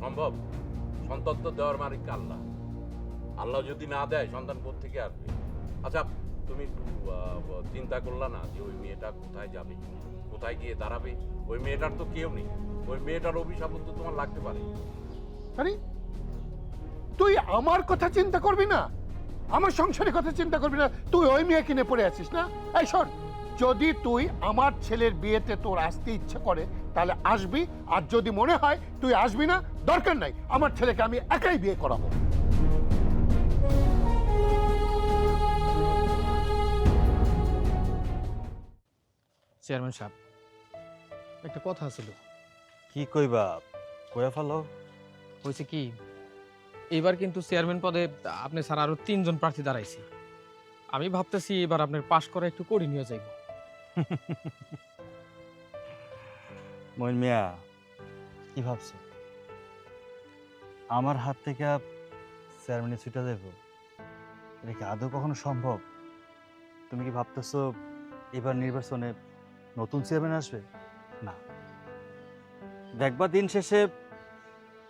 সম্ভব? সন্তান তো দেওয়ার মালিক আল্লাহ। আল্লাহ যদি না দেয় সন্তান কোত্থেকে আসবে? আচ্ছা, তুমি একটু চিন্তা করলা না যে ওই মেয়েটা কোথায় যাবে, কোথায় গিয়ে দাঁড়াবে? ওই মেয়েটার তো কেউ নেই। ওই মেয়েটার অভিশাপ তো তোমার লাগতে পারে। আরে তুই আমার কথা চিন্তা করবি না, আমার সংসারের কথা চিন্তা করবি না, তুই ওই মেয়ে কিনে পড়ে আছিস না? এই শোন, যদি তুই আমার ছেলের বিয়েতে তোর আসতে ইচ্ছে করে তাহলে আসবি, আর যদি মনে হয় তুই আসবি না, দরকার নাই, আমার ছেলেকে আমি একাই বিয়ে করাবো। চেয়ারম্যান সাহেব, একটা কথা ছিল। কি কইবা? কইয়া ফেলো। হয়েছে কি, এবার কিন্তু চেয়ারম্যান পদে আপনি ছাড়া আরো 3 জন প্রার্থী দাঁড়াইছে। আমি ভাবতেছি এবার আপনার পাশ করা একটু করি নিয়ে যাইব। মইন মিয়া, কি ভাবছো? আমার হাত থেকে চেয়ারম্যানে ছুটে যাইব? এটা কি আদৌ কখনো সম্ভব? তুমি কি ভাবতেছো এবার নির্বাচনে নতুন চেয়ারম্যান আসবে? না, দেখবা দিন শেষে